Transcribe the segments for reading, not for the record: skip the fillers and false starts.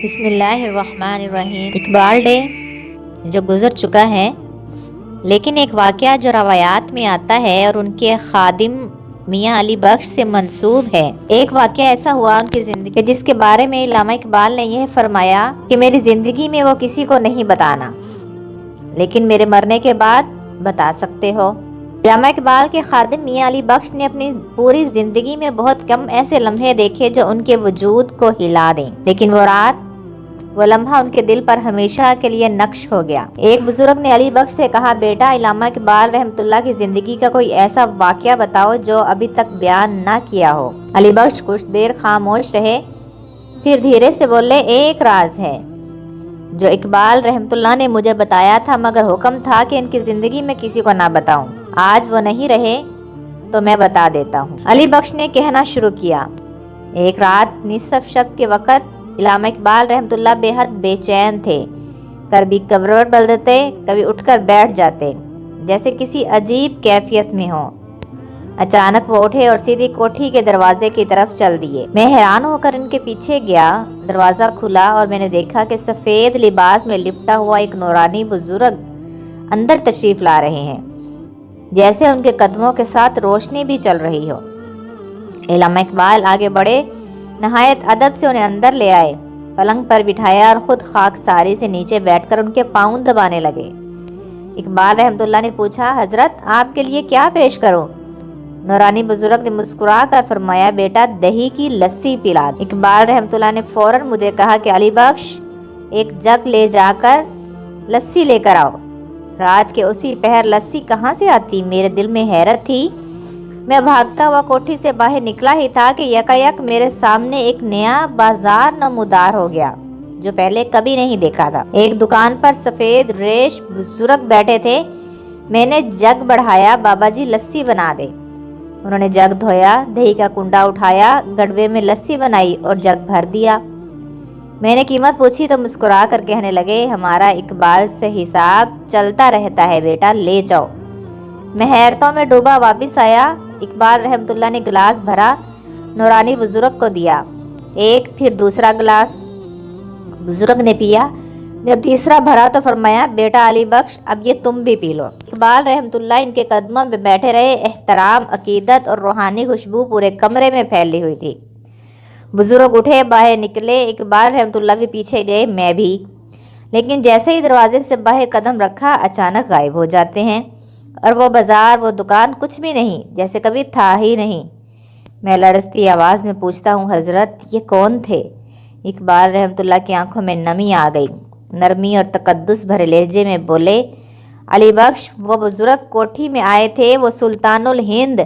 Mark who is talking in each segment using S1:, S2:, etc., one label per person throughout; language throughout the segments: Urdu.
S1: بسم اللہ الرحمن الرحیم۔ اقبال ڈے جو گزر چکا ہے، لیکن ایک واقعہ جو روایات میں آتا ہے اور ان کے خادم میاں علی بخش سے منسوب ہے۔ ایک واقعہ ایسا ہوا ان کی زندگی جس کے بارے میں علامہ اقبال نے یہ فرمایا کہ میری زندگی میں وہ کسی کو نہیں بتانا، لیکن میرے مرنے کے بعد بتا سکتے ہو۔ علامہ اقبال کے خادم میاں علی بخش نے اپنی پوری زندگی میں بہت کم ایسے لمحے دیکھے جو ان کے وجود کو ہلا دیں، لیکن وہ رات، وہ لمحہ ان کے دل پر ہمیشہ کے لیے نقش ہو گیا۔ ایک بزرگ نے علی بخش سے کہا، بیٹا، علامہ اقبال رحمۃ اللہ کی زندگی کا کوئی ایسا واقعہ بتاؤ جو ابھی تک بیان نہ کیا ہو۔ علی بخش کچھ دیر خاموش رہے، پھر دھیرے سے بولے، ایک راز ہے جو اقبال رحمۃ اللہ نے مجھے بتایا تھا، مگر حکم تھا کہ ان کی زندگی میں کسی کو نہ بتاؤں۔ آج وہ نہیں رہے تو میں بتا دیتا ہوں۔ علی بخش نے کہنا شروع کیا، ایک رات نصف شب کے وقت علامہ اقبال رحمۃ اللہ بے حد بے چین تھے۔ کبھی کروٹ بدلتے، کبھی اٹھ کر بیٹھ جاتے، جیسے کسی عجیب کیفیت میں ہوں۔ اچانک وہ اٹھے اور سیدھی کوٹھی کے دروازے کی طرف چل دیے۔ میں حیران ہو کر ان کے پیچھے گیا۔ دروازہ کھلا اور میں نے دیکھا کہ سفید لباس میں لپٹا ہوا ایک نورانی بزرگ اندر تشریف لا رہے ہیں، جیسے ان کے قدموں کے ساتھ روشنی بھی چل رہی ہو۔ علامہ اقبال آگے بڑھے، نہایت ادب سے انہیں اندر لے آئے، پلنگ پر بٹھایا اور خود خاک ساری سے نیچے بیٹھ کر ان کے پاؤں دبانے لگے۔ اقبال رحمۃ اللہ نے پوچھا، حضرت آپ کے لیے کیا پیش کروں؟ نورانی بزرگ نے مسکرا کر فرمایا، بیٹا، دہی کی لسی پلا۔ اقبال رحمۃ اللہ نے فوراً مجھے کہا کہ علی بخش، ایک جگ لے جا کر لسی لے کر آؤ۔ رات کے اسی پہر لسی کہاں سے آتی؟ میرے دل میں حیرت تھی۔ میں بھاگتا ہوا کوٹھی سے باہر نکلا ہی تھا کہ یکایک میرے سامنے ایک نیا بازار نمودار ہو گیا جو پہلے کبھی نہیں دیکھا تھا۔ ایک دکان پر سفید ریش بزرگ بیٹھے تھے۔ میں نے جگ بڑھایا، بابا جی لسی بنا دے۔ انہوں نے جگ دھویا، دہی کا کنڈا اٹھایا، گڑوے میں لسی بنائی اور جگ بھر دیا۔ میں نے قیمت پوچھی تو مسکرا کر کہنے لگے، ہمارا اقبال سے حساب چلتا رہتا ہے بیٹا، لے جاؤ۔ میں حیرتوں میں ڈوبا واپس آیا۔ اقبال رحمۃ اللہ نے گلاس بھرا، نورانی بزرگ کو دیا، ایک پھر دوسرا گلاس بزرگ نے پیا۔ جب تیسرا بھرا تو فرمایا، بیٹا علی بخش، اب یہ تم بھی پی لو۔ اقبال رحمۃ اللہ ان کے قدموں میں بیٹھے رہے۔ احترام، عقیدت اور روحانی خوشبو پورے کمرے میں پھیلی ہوئی تھی۔ بزرگ اٹھے، باہر نکلے۔ اقبال رحمۃ اللہ بھی پیچھے گئے، میں بھی، لیکن جیسے ہی دروازے سے باہر قدم رکھا اچانک غائب ہو جاتے ہیں، اور وہ بازار، وہ دکان کچھ بھی نہیں، جیسے کبھی تھا ہی نہیں۔ میں لرزتی آواز میں پوچھتا ہوں، حضرت یہ کون تھے؟ اقبال رحمۃ اللہ کی آنکھوں میں نمی آ گئی، نرمی اور تقدس بھرے لہجے میں بولے، علی بخش، وہ بزرگ کوٹھی میں آئے تھے، وہ سلطان الہند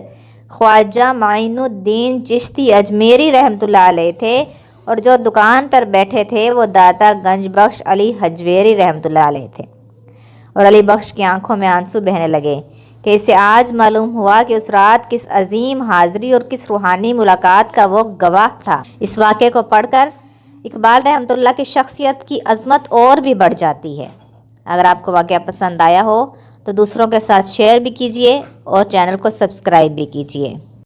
S1: خواجہ معین الدین چشتی اجمیری رحمۃ اللہ علیہ تھے، اور جو دکان پر بیٹھے تھے وہ داتا گنج بخش علی حجویری رحمۃ اللہ علیہ تھے۔ اور علی بخش کی آنکھوں میں آنسو بہنے لگے کہ اسے آج معلوم ہوا کہ اس رات کس عظیم حاضری اور کس روحانی ملاقات کا وہ گواہ تھا۔ اس واقعے کو پڑھ کر اقبال رحمۃ اللہ کی شخصیت کی عظمت اور بھی بڑھ جاتی ہے۔ اگر آپ کو واقعہ پسند آیا ہو تو دوسروں کے ساتھ شیئر بھی کیجیے اور چینل کو سبسکرائب بھی کیجیے۔